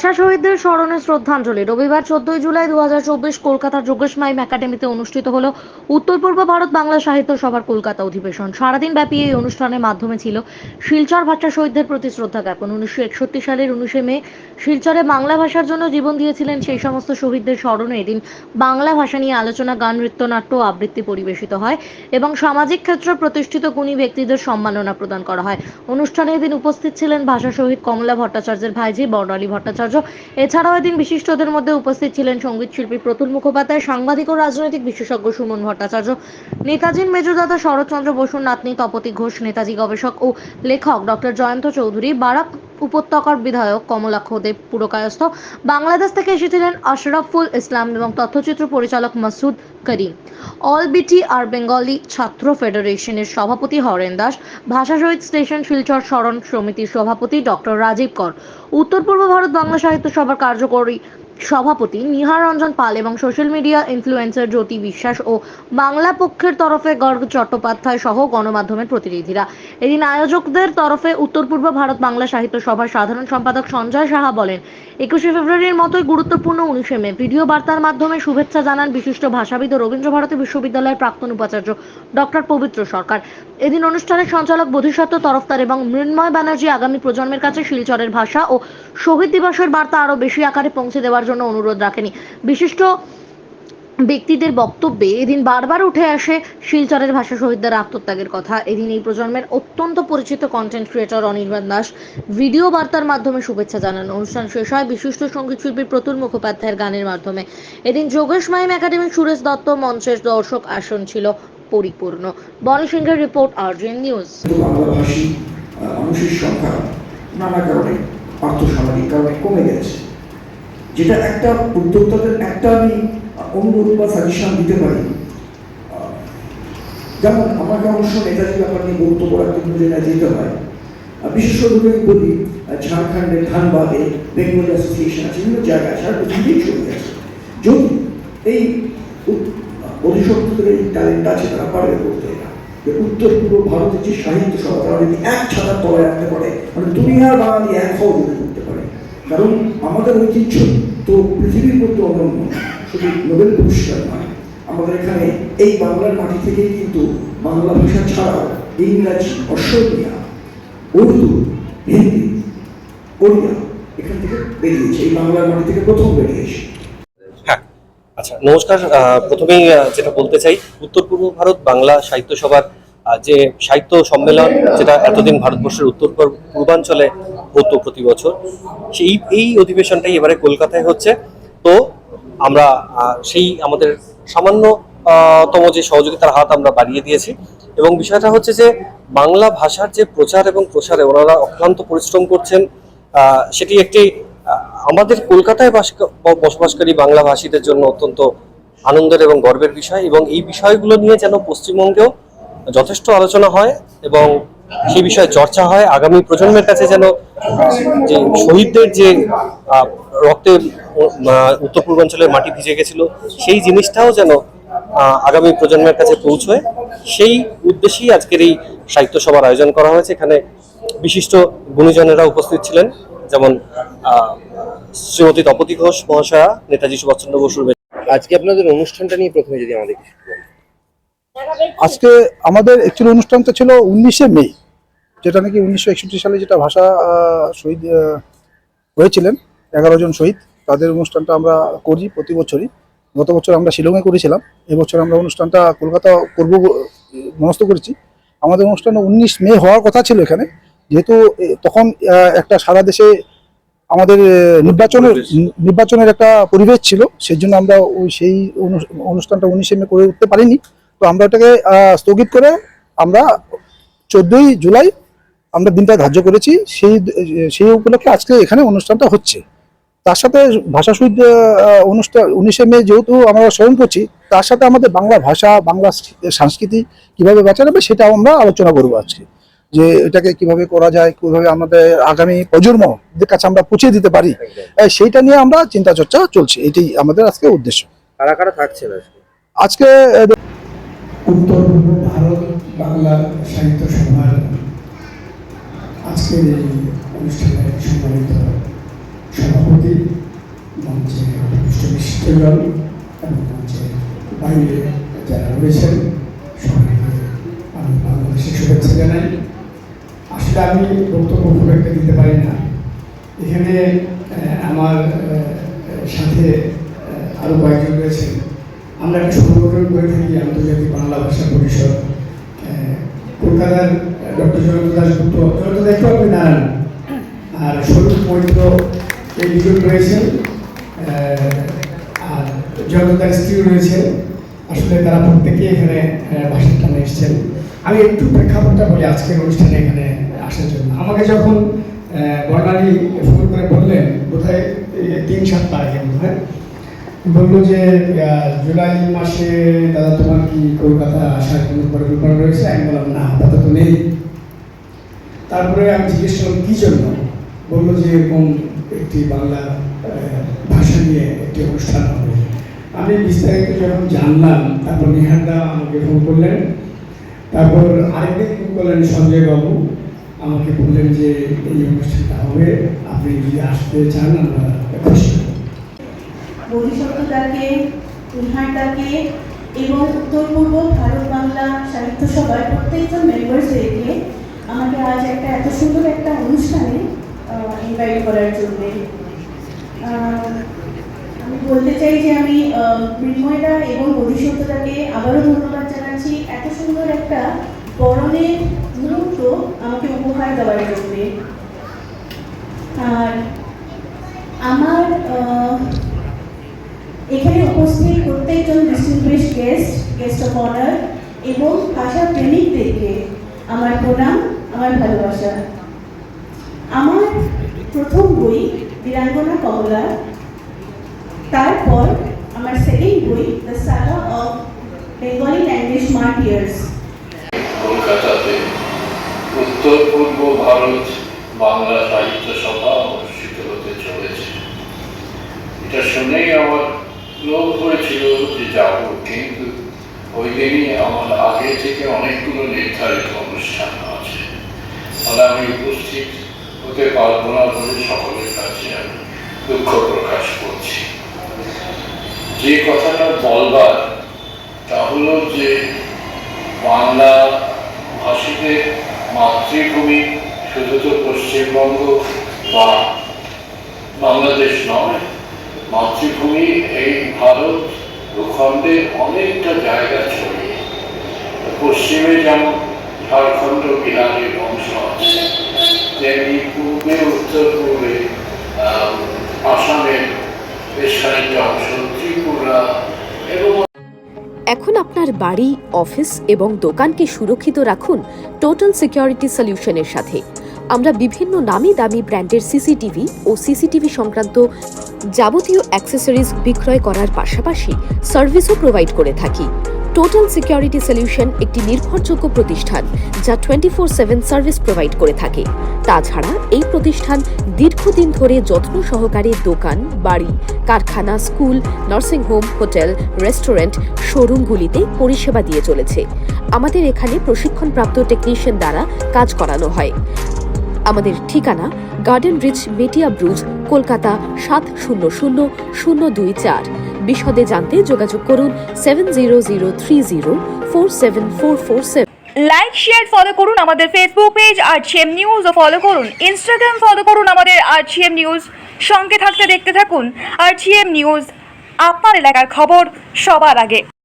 ভাষা শহীদদের স্মরণে শ্রদ্ধাঞ্জলি। রবিবার 14 জুলাই 2024 কলকাতার যোগেশ মাইম একাডেমিতে অনুষ্ঠিত হলো উত্তর পূর্ব ভারত বাংলা সাহিত্য সভার কলকাতা অধিবেশন। সারাদিন ব্যাপী এই অনুষ্ঠানের মাধ্যমে ছিল শিলচর ভাষা শহীদদের প্রতি শ্রদ্ধা জ্ঞাপন। 1961 সালের 19 মে শিলচরে বাংলা ভাষার জন্য জীবন দিয়েছিলেন সেই সমস্ত শহীদদের স্মরণে এদিন বাংলা ভাষা নিয়ে আলোচনা, গান, নৃত্যনাট্য ও আবৃত্তি পরিবেশিত হয় এবং সামাজিক ক্ষেত্রে প্রতিষ্ঠিত গুণী ব্যক্তিদের সম্মাননা প্রদান করা হয়। অনুষ্ঠানে এদিন উপস্থিত ছিলেন ভাষা শহীদ কমলা ভট্টাচার্যের ভাইঝি বর্ণালী ভট্টাচার্য। এছাড়াও এদিন বিশিষ্টদের মধ্যে উপস্থিত ছিলেন সঙ্গীত শিল্পী প্রতুল মুখোপাধ্যায়, সাংবাদিক ও রাজনৈতিক বিশেষজ্ঞ সুমন ভট্টাচার্য, নেতাজির মেজদাদা শরৎচন্দ্র বসুর নাতনি তপতি ঘোষ, নেতাজি গবেষক ও লেখক ডক্টর জয়ন্ত চৌধুরী, বারাক উপত্যকার বিধায়ক কমলাক্ষ দেব পুরকায়স্থ, বাংলাদেশ থেকে এসেছিলেন আশরাফুল ইসলাম এবং তথ্যচিত্র পরিচালক মাসুদ করিম। অল বিটি আর বেঙ্গলি ছাত্র ফেডারেশনের সভাপতি হরেন দাস, ভাষা শহীদ স্টেশন শিলচর স্মরণ সমিতির সভাপতি ডক্টর রাজীব কর, উত্তর পূর্ব ভারত বাংলা সাহিত্য সভার কার্যকরী সভাপতি নিহার রঞ্জন পাল এবং সোশ্যাল মিডিয়া ইনফ্লুয়েন্সার জ্যোতি বিশ্বাস ও বাংলা পক্ষের তরফে গর্গ চট্টোপাধ্যায় সহ গণমাধ্যমের প্রতিনিধিরা। এদিন আয়োজকদের তরফে উত্তর পূর্ব ভারত বাংলা সাহিত্য সভার সাধারণ সম্পাদক সঞ্জয় সাহা বলেন, 21শে ফেব্রুয়ারির মতোই গুরুত্বপূর্ণ 19শে মে ভিডিও বার্তার মাধ্যমে শুভেচ্ছা জানান বিশিষ্ট ভাষাবিদ ও রবীন্দ্র ভারতী বিশ্ববিদ্যালয়ের প্রাক্তন উপাচার্য ডক্টর পবিত্র সরকার। এদিন অনুষ্ঠানের সঞ্চালক বোধিসত্ত্ব তরফদার এবং মৃন্ময় ব্যানার্জি আগামী প্রজন্মের কাছে শিলচরের ভাষা ও শহীদ দিবসের বার্তা আরও বেশি আকারে পৌঁছে দেওয়ার জন্য অনুরোধ রাখেনি। বিশিষ্ট ব্যক্তিদের বক্তব্যে এদিন বারবার উঠে আসে শিলচরের ভাষা শহীদদের আত্মত্যাগের কথা। এদিন এই প্রজন্মের অত্যন্ত পরিচিত content creator Anirban Das video বার্তার মাধ্যমে শুভেচ্ছা জানান। অনুষ্ঠান শেষ হয় বিশিষ্ট সঙ্গীত শিল্পী প্রতুল মুখোপাধ্যায়ের গানের মাধ্যমে। এদিন যোগেশ মাইম একাডেমির সুরেশ দত্ত মঞ্চের দর্শক আসন ছিল পরিপূর্ণ। বনি সিংহের রিপোর্ট, আরজিএন নিউজ। বাংলাভাষী মানুষের সংখ্যা নানা কারণে আর্থসামাজিক কারণে কমে গেছে, যেটা একটা উদ্যোক্তাদের একটা আমি অনুরোধ বা সাজেশন দিতে পারি। যেমন আমাকে অবশ্য নেতাজি ব্যাপার নিয়ে বক্তব্য রাখতে যেতে হয়, বিশেষ করে আমি বলি ঝাড়খণ্ডের ধানবাদে বেঙ্গলি অ্যাসোসিয়েশন আছে, বিভিন্ন জায়গায় সারা পৃথিবীতেই চলে গেছে। যদি এই অধিশক্তদের এই ট্যালেন্ট আছে, তারা পারবে করতে এটা। উত্তর পূর্ব ভারতের যে সাহিত্য সভা, তারা যদি এক ছাতার তলায় রাখতে পারে, মানে দুনিয়ার বাঙালি এক হওয়া যদি করতে পারে। কারণ আমাদের ঐতিহ্য তো পৃথিবীর মধ্যে অনন্য, শুধু নোবেল পুরস্কার নয়। আমাদের এখানে এই বাংলার মাটি থেকেই কিন্তু বাংলা ভাষা ছাড়াও ইংরাজি, অসমীয়া, উর্দু, হিন্দি, ওড়িয়া এখান থেকে বেরিয়েছে, এই বাংলার মাটি থেকে প্রথম বেরিয়েছে। হ্যাঁ, আচ্ছা, নমস্কার। প্রথমেই যেটা বলতে চাই, উত্তর পূর্ব ভারত বাংলা সাহিত্য সভার যে সাহিত্য সম্মেলন, যেটা এতদিন ভারতবর্ষের উত্তর পূর্বাঞ্চলে হতো প্রতি বছর, এই অধিবেশনটাই এবারে কলকাতায় হচ্ছে। তো আমরা সেই আমাদের সামান্যতম যে সহযোগিতার হাত আমরা বাড়িয়ে দিয়েছি, এবং বিষয়টা হচ্ছে যে বাংলা ভাষার যে প্রচার এবং প্রসারে ওনারা অক্লান্ত পরিশ্রম করছেন, সেটি একটি আমাদের কলকাতায় বসবাসকারী বাংলা ভাষীদের জন্য অত্যন্ত আনন্দের এবং গর্বের বিষয়। এবং এই বিষয়গুলো নিয়ে যেন পশ্চিমবঙ্গেও যথেষ্ট আলোচনা হয় এবং সেই বিষয়ে চর্চা হয়, আগামী প্রজন্মের কাছে যেন যে শহীদদের যে রক্তে উত্তর পূর্বাঞ্চলের মাটি ভিজে গেছিল, সেই জিনিসটাও যেন আগামী প্রজন্মের কাছে পৌঁছয়, সেই উদ্দেশ্যেই আজকের এই সাহিত্য সভার আয়োজন করা হয়েছে। এখানে বিশিষ্ট গুণীজনেরা উপস্থিত ছিলেন, যেমন শ্রীমতী তপতি ঘোষ মহাশয়া, নেতাজি সুভাষচন্দ্র বসুর। আজকে আপনাদের অনুষ্ঠানটা নিয়ে প্রথমে যদি আমাদের কিছু বলেন। আজকে আমাদের অ্যাকচুয়ালি অনুষ্ঠানটা ছিল 19শে মে, যেটা নাকি 1961 সালে যেটা ভাষা শহীদ হয়েছিলেন 11 জন শহীদ, তাদের অনুষ্ঠানটা আমরা করি প্রতি বছরই। গত বছর আমরা শিলংয়ে করেছিলাম, এবছর আমরা অনুষ্ঠানটা কলকাতা করব মনস্থ করেছি। আমাদের অনুষ্ঠানটা 19 মে হওয়ার কথা ছিল এখানে, যেহেতু তখন একটা সারা দেশে আমাদের নির্বাচনের একটা পরিবেশ ছিল, সেই জন্য আমরা সেই অনুষ্ঠানটা 19শে মে করে উঠতে পারিনি। তো আমরা ওটাকে স্থগিত করে আমরা 14ই জুলাই আমরা দিনটা ধার্য করেছি। সেই উপলক্ষে আজকে এখানে অনুষ্ঠানটা হচ্ছে। তার সাথে ভাষা শহীদ অনুষ্ঠান 19শে মে যেহেতু আমরা স্মরণ করছি, তার সাথে আমাদের বাংলা ভাষা, বাংলা সংস্কৃতি কিভাবে বাঁচানো হবে সেটাও আমরা আলোচনা করবো আজকে, যে এটাকে কিভাবে করা যায়, কিভাবে আমাদের আগামী প্রজন্মদের কাছে আমরা পৌঁছে দিতে পারি, সেইটা নিয়ে আমরা চিন্তা চর্চা চলছে। এটাই আমাদের আজকে উদ্দেশ্য। কারা কারা থাকছেন আজকে? উত্তর পূর্ব ভারত বাংলা সাহিত্য সভার আজকের এই অনুষ্ঠানে সম্মানিত সভাপতি, মঞ্চে মিষ্টিগণ এবং মঞ্চের বাইরে যারা রয়েছেন সবাইকে আমি বাংলাদেশের শুভেচ্ছা জানাই। আসলে আমি বক্তব্য খুব একটা দিতে পারি না। এখানে আমার সাথে আরও কয়েকজন রয়েছেন। আমরা একটা সংগঠন করে থাকি, আন্তর্জাতিক বাংলা ভাষা পরিষদ। কলকাতার ডক্টর জয়ন্ত দাশগুপ্ত, জয়ন্ত একটু আপনি দাঁড়ান, আর স্বরূপ মৈত্র এই দুজন রয়েছেন, আর জয়ন্ত দার স্ত্রী রয়েছে। আসলে তারা প্রত্যেকেই এখানে ভাষার টানে এসেছেন। আমি একটু প্রেক্ষাপটটা বলি আজকের অনুষ্ঠানে এখানে আসার জন্য। আমাকে যখন বর্ণালী ফোন করে বললেন, বোধহয় 3 সপ্তাহ আগে বোধহয়, বললো যে জুলাই মাসে দাদা তোমার কি কলকাতা আসার কোনো পরিকল্পনা রয়েছে? আমি বললাম না, আপাতত নেই। তারপরে আমি জিজ্ঞেস করলাম কী জন্য? বললো যে এরকম একটি বাংলা ভাষা নিয়ে একটি অনুষ্ঠান হবে। আমি বিস্তারিত যখন জানলাম, তারপর নিহারদা আমাকে ফোন করলেন, তারপর আরেকদিন ফোন করলেন সঞ্জয় বাবু, আমাকে বললেন যে এই অনুষ্ঠানটা হবে, আপনি যদি আসতে চান আমরা খুশি। বোধিসত্ত্বদাকে, নিহারদাকে এবং উত্তর পূর্ব ভারত বাংলা সাহিত্য সভার প্রত্যেকজন মেম্বার্সদেরকে আমাকে আজ এত সুন্দর একটা অনুষ্ঠানে ইনভাইট করার জন্যে। আমি বলতে চাই যে আমি মৃন্ময়দা এবং বোধিসত্ত্বদাকে আবারও ধন্যবাদ জানাচ্ছি এত সুন্দর একটা বরণের মুহূর্ত আমাকে উপহার দেওয়ার জন্যে। আর আমার এখানে উপস্থিত প্রত্যেকজন ডিস্টিংগুইশড গেস্ট অফ অনার এবং ভাষা প্রেমিকদেরকে আমার প্রণাম, আমার ভালোবাসা। আমার প্রথম বই বীরাঙ্গনা কমলা, তারপর আমার সেকেন্ড বই the Saga of Bengali language martyrs. কলকাতাতে উত্তর পূর্ব ভারত বাংলা সাহিত্য সভা অনুষ্ঠিত হতে চলেছে। এটা শুনেই আমার লোভ হয়েছিল যে যাব, কিন্তু ওই দিনই আমার আগে থেকে অনেকগুলো নির্ধারিত অনুষ্ঠান আছে, ফলে আমি উপস্থিত হতে পারবো না বলে সকলের কাছে আমি দুঃখ প্রকাশ করছি। যে কথাটা বলবার তা হলো যে বাংলা ভাষীদের মাতৃভূমি শুধু তো পশ্চিমবঙ্গ বা বাংলাদেশ নয়, মাতৃভূমি এই ভারত ভূখণ্ডে অনেকটা জায়গা ছড়িয়ে। পশ্চিমে যেমন ঝাড়খণ্ড বিহারের অংশ আছে, তেমনি পূর্বে উত্তর পূর্বে আসামের বেশ খানিকটা অংশ, ত্রিপুরা এবং এখন আপনার বাড়ি, অফিস এবং দোকানকে সুরক্ষিত রাখুন টোটাল সিকিউরিটি সলিউশনের সাথে। আমরা বিভিন্ন নামি দামি ব্র্যান্ডের সিসিটিভি ও সিসিটিভি সংক্রান্ত যাবতীয় অ্যাক্সেসরিজ বিক্রয় করার পাশাপাশি সার্ভিসও প্রোভাইড করে থাকি। টোটাল সিকিউরিটি সলিউশন একটি নির্ভরযোগ্য প্রতিষ্ঠান যা 24/7 সার্ভিস প্রোভাইড করে থাকে। তাছাড়া এই প্রতিষ্ঠান দীর্ঘদিন ধরে যত্ন সহকারে দোকান, বাড়ি, কারখানা, স্কুল, নার্সিংহোম, হোটেল, রেস্টুরেন্ট, শোরুমগুলিতে পরিষেবা দিয়ে চলেছে। আমাদের এখানে প্রশিক্ষণপ্রাপ্ত টেকনিশিয়ান দ্বারা কাজ করানো হয়। আমাদের ঠিকানা গার্ডেন রিচ, মেটিয়া ব্রুজ, কলকাতা 700024। বিশদে জানতে যোগাযোগ করুন 7003047447। লাইক, শেয়ার, ফলো করুন আমাদের ফেসবুক পেজ RGM নিউজ ও ফলো করুন ইনস্টাগ্রাম, ফলো করুন আমাদের RGM নিউজ। সঙ্গে থাকতে দেখতে থাকুন RGM নিউজ, আপনার এলাকার খবর সবার আগে।